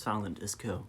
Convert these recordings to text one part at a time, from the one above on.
Silent disco.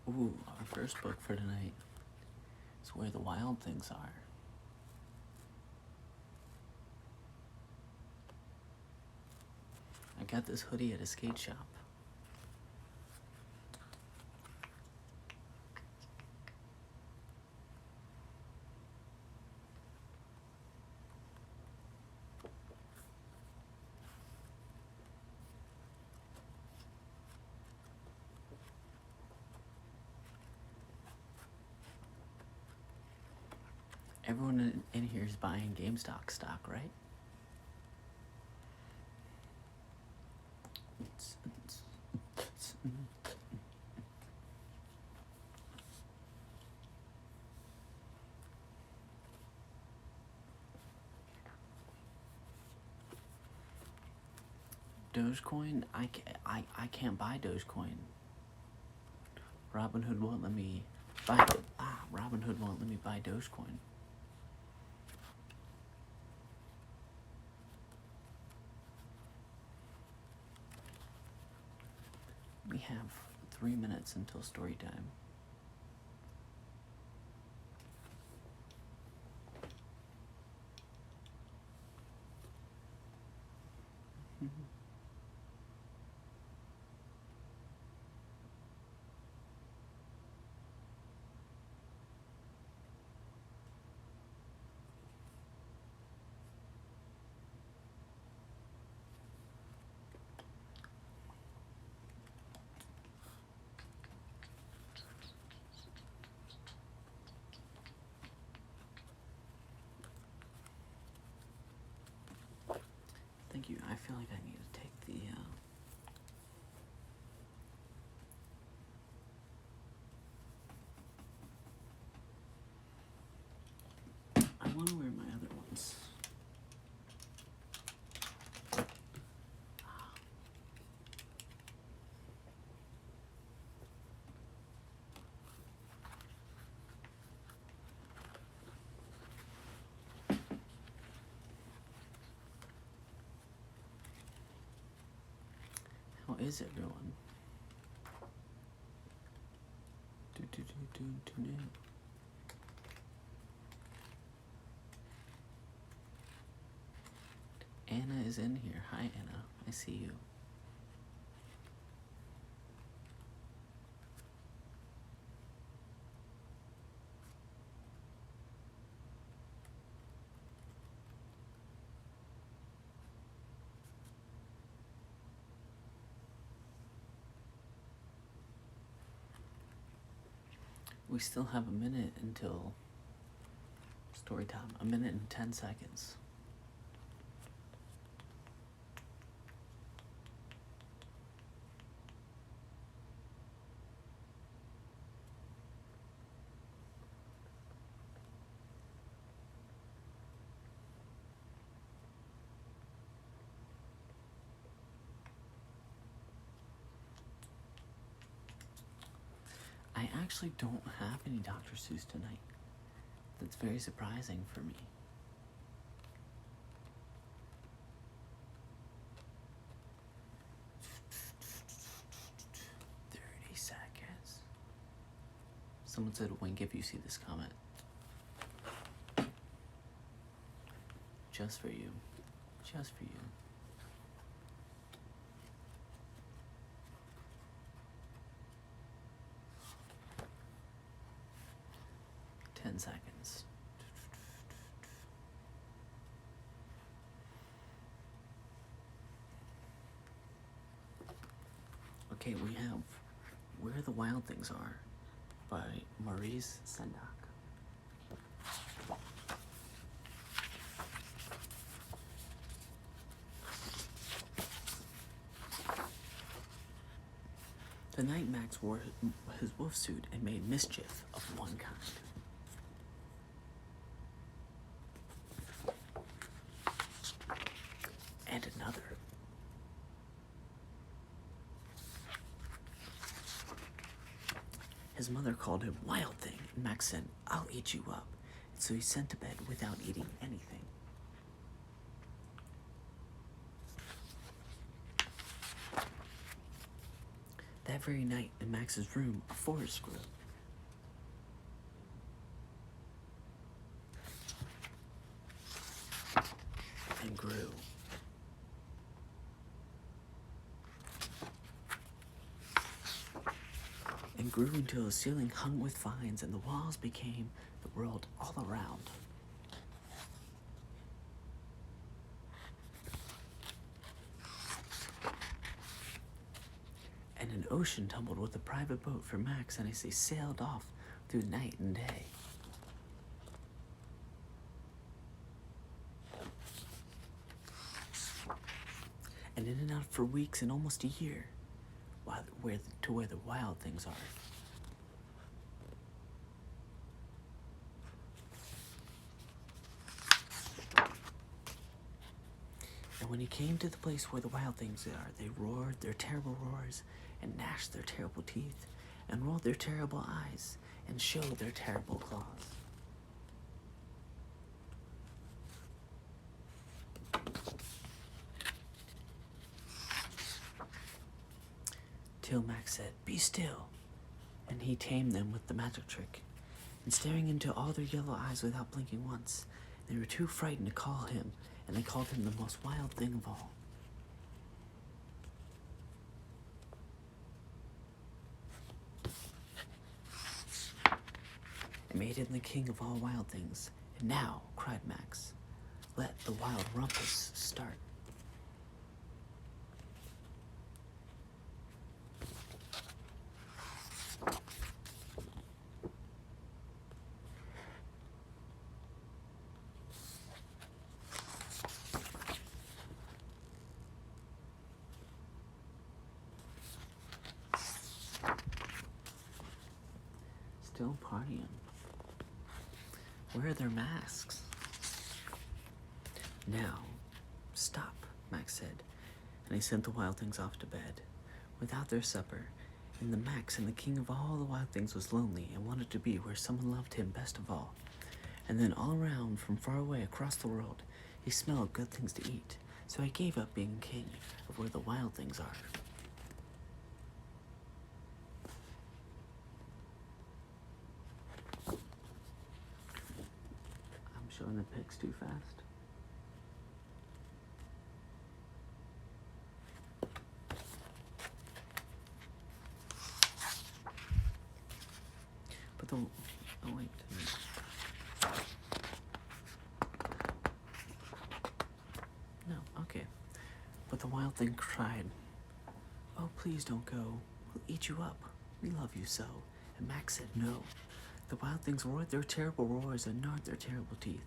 Ooh, our first book for tonight is Where the Wild Things Are. I got this hoodie at a skate shop. Everyone in here is buying GameStop stock, right? Dogecoin? I can't buy Dogecoin. Robinhood won't let me buy. Robinhood won't let me buy Dogecoin. We have 3 minutes until story time. Thank you. I feel like I need to take the I want to wear my other ones. How is everyone? Anna is in here. Hi, Anna. I see you. We still have a minute until story time. A minute and 10 seconds. I actually don't have any Dr. Seuss tonight. That's very surprising for me. Seconds. Someone said wink if you see this comment. Just for you. Just for you. Seconds. Okay, we have Where the Wild Things Are. by Maurice Sendak. The night Max wore his wolf suit and made mischief of one kind. And another. His mother called him Wild Thing, and Max said, "I'll eat you up." And so he sent to bed without eating anything. That very night, in Max's room, a forest grew. And grew. And grew until the ceiling hung with vines and the walls became the world all around. And an ocean tumbled with a private boat for Max, and as they sailed off through night and day. And in and out for weeks and almost a year, to where the wild things are. And when he came to the place where the wild things are, they roared their terrible roars, and gnashed their terrible teeth, and rolled their terrible eyes, and showed their terrible claws. Till Max said, "Be still," and he tamed them with the magic trick. And staring into all their yellow eyes without blinking once, they were too frightened to call him, and they called him the most wild thing of all. And made him the king of all wild things. And now, cried Max, let the wild rumpus start. Still partying. Where are their masks? Now, stop, Max said, and he sent the wild things off to bed, without their supper, and the Max and the king of all the wild things was lonely and wanted to be where someone loved him best of all. And then all around, from far away across the world, he smelled good things to eat, so he gave up being king of where the wild things are. Showing the pics too fast. But oh wait. No, okay. But the wild thing cried, "Oh, please don't go. We'll eat you up. We love you so." And Max said no. The wild things roared their terrible roars and gnawed their terrible teeth,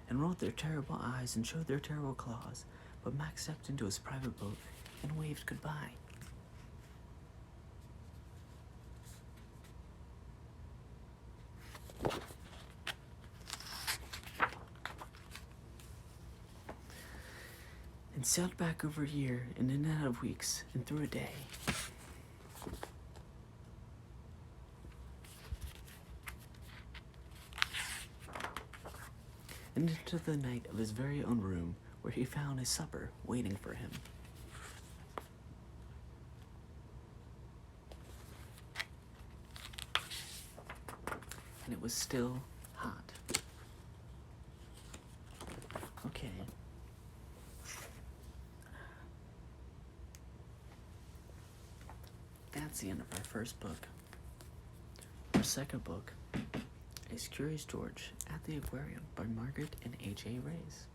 and rolled their terrible eyes and showed their terrible claws, but Max stepped into his private boat and waved goodbye. And sailed back over a year, and in and out of weeks, and through a day. And into the night of his very own room, where he found his supper waiting for him. And it was still hot. Okay. That's the end of our first book. Our second book is Curious George at the Aquarium by Margaret and H.A. Rays.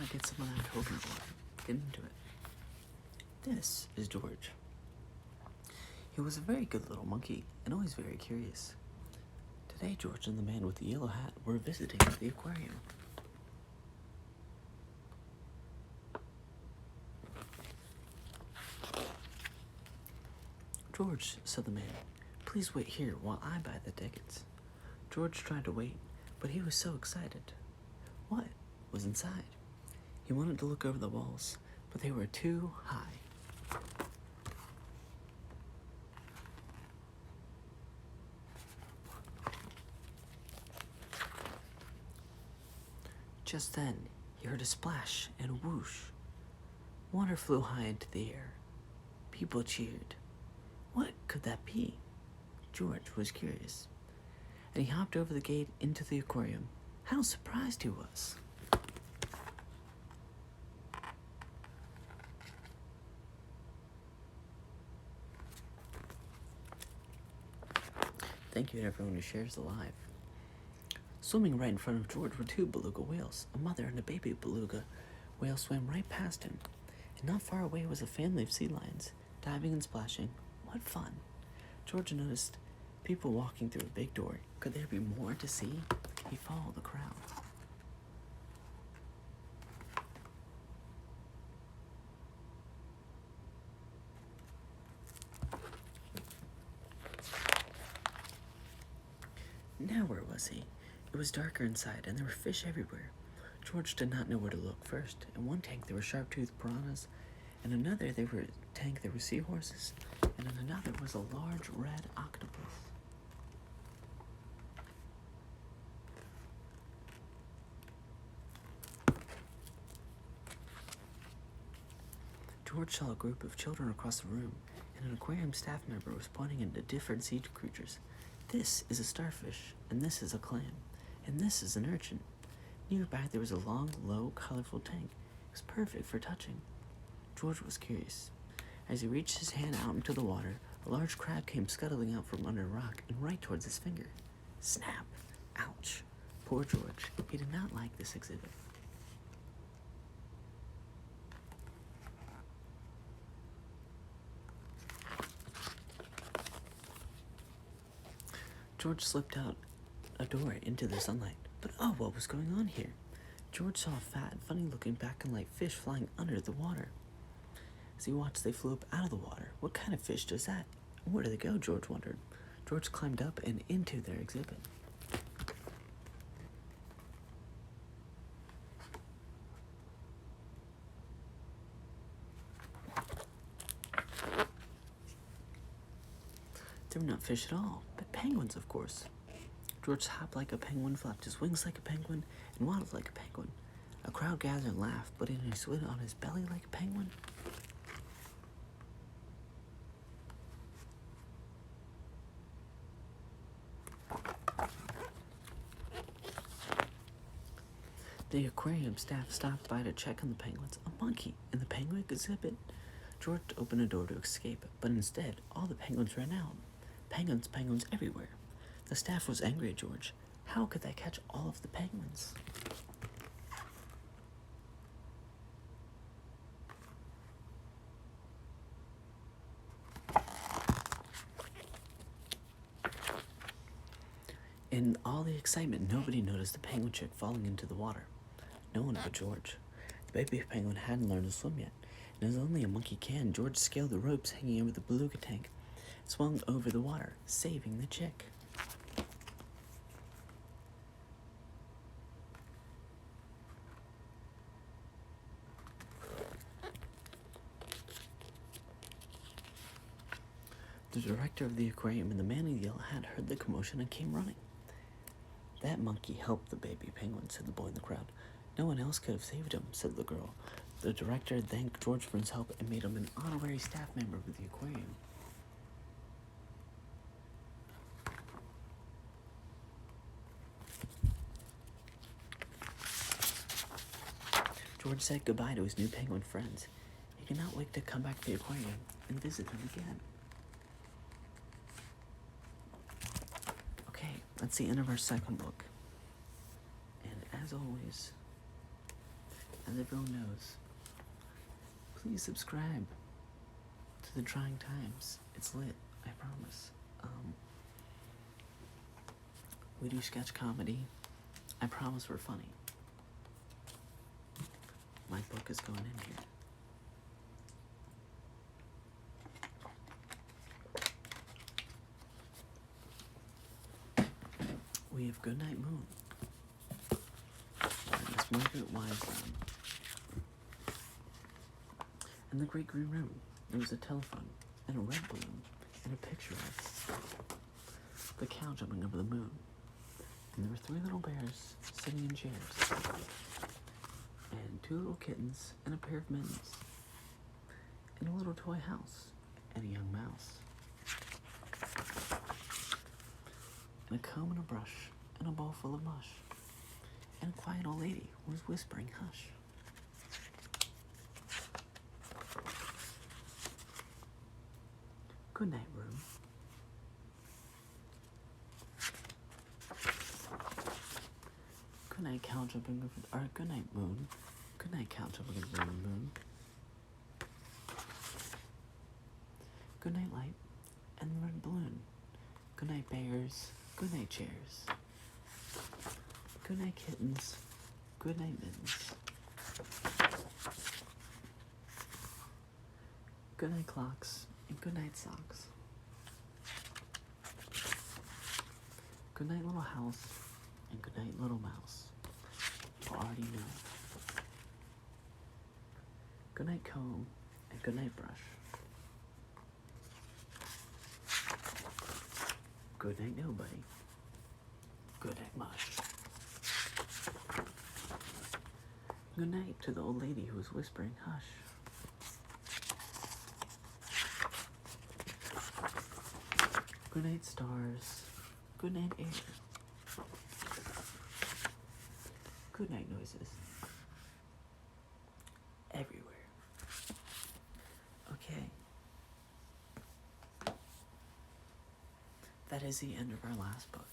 gotta get some of that coconut water. Get into it. This is George. He was a very good little monkey and always very curious. Today, George and the man with the yellow hat were visiting the aquarium. George, said the man, please wait here while I buy the tickets. George tried to wait, but he was so excited. What was inside? He wanted to look over the walls, but they were too high. Just then, he heard a splash and a whoosh. Water flew high into the air. People cheered. What could that be? George was curious, and he hopped over the gate into the aquarium. How surprised he was. Thank you to everyone who shares the live. Swimming right in front of George were two beluga whales. A mother and a baby beluga whale swam right past him. And not far away was a family of sea lions, diving and splashing. What fun. George noticed people walking through a big door. Could there be more to see? He followed the crowd. Now where was he? It was darker inside, and there were fish everywhere. George did not know where to look first. In one tank there were sharp-toothed piranhas, in another tank there were seahorses, and in another was a large red octopus. George saw a group of children across the room, and an aquarium staff member was pointing into different sea creatures. This is a starfish, and this is a clam, and this is an urchin. Nearby there was a long, low, colorful tank. It was perfect for touching. George was curious. As he reached his hand out into the water, a large crab came scuttling out from under a rock and right towards his finger. Snap! Ouch! Poor George. He did not like this exhibit. George slipped out a door into the sunlight. But oh, what was going on here? George saw a fat, funny-looking black-and-white fish flying under the water. As he watched, they flew up out of the water. What kind of fish does that? Where do they go? George wondered. George climbed up and into their exhibit. They were not fish at all, but penguins, of course. George hopped like a penguin, flapped his wings like a penguin, and waddled like a penguin. A crowd gathered and laughed, but he slid on his belly like a penguin. The aquarium staff stopped by to check on the penguins. A monkey in the penguin exhibit. George opened a door to escape, but instead, all the penguins ran out. Penguins everywhere. The staff was angry at George. How could they catch all of the penguins? In all the excitement, nobody noticed the penguin chick falling into the water. No one but George. The baby penguin hadn't learned to swim yet, and as only a monkey can, George scaled the ropes hanging over the beluga tank, swung over the water, saving the chick. The director of the aquarium and the man in the yellow hat heard the commotion and came running. That monkey helped the baby penguin, said the boy in the crowd. No one else could have saved him, said the girl. The director thanked George for his help and made him an honorary staff member of the aquarium. George said goodbye to his new penguin friends. He could not wait to come back to the aquarium and visit them again. Okay, that's the end of our second book. And as always, as everyone knows, please subscribe to the Trying Times. It's lit, I promise. We do sketch comedy. I promise we're funny. My book is going in here. We have Goodnight Moon by Miss Margaret Wise. In the Great Green Room, there was a telephone and a red balloon and a picture of the cow jumping over the moon. And there were 3 little bears sitting in chairs, and 2 little kittens and a pair of mittens, and a little toy house and a young mouse, and a comb and a brush and a bowl full of mush, and a quiet old lady who was whispering hush. Good night, room. Good night, cow jumping over, or good night, moon. Good night, cow jumping over the moon. Good night, light and the red balloon. Good night, bears. Good night, chairs. Good night, kittens. Good night, mittens. Good night, clocks, and good night, socks. Good night, little house, and good night, little mouse. You already know. Good night, comb, and good night, brush. Good night, nobody. Good night, mush. Good night to the old lady who was whispering hush. Good night, stars. Good night, air. Good night, noises. Everywhere. Okay. That is the end of our last book.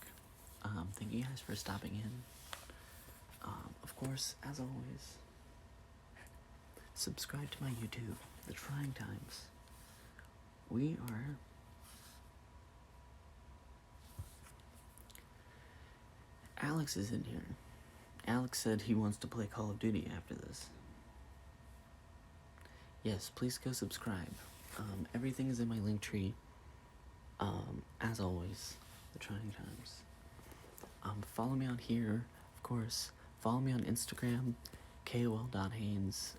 Thank you guys for stopping in. Of course, as always, subscribe to my YouTube, The Trying Times. We are Alex is in here. Alex said he wants to play Call of Duty after this. Yes, please go subscribe. Everything is in my link tree. As always, The Trying Times. Follow me on here, of course. Follow me on Instagram, kol.haynes.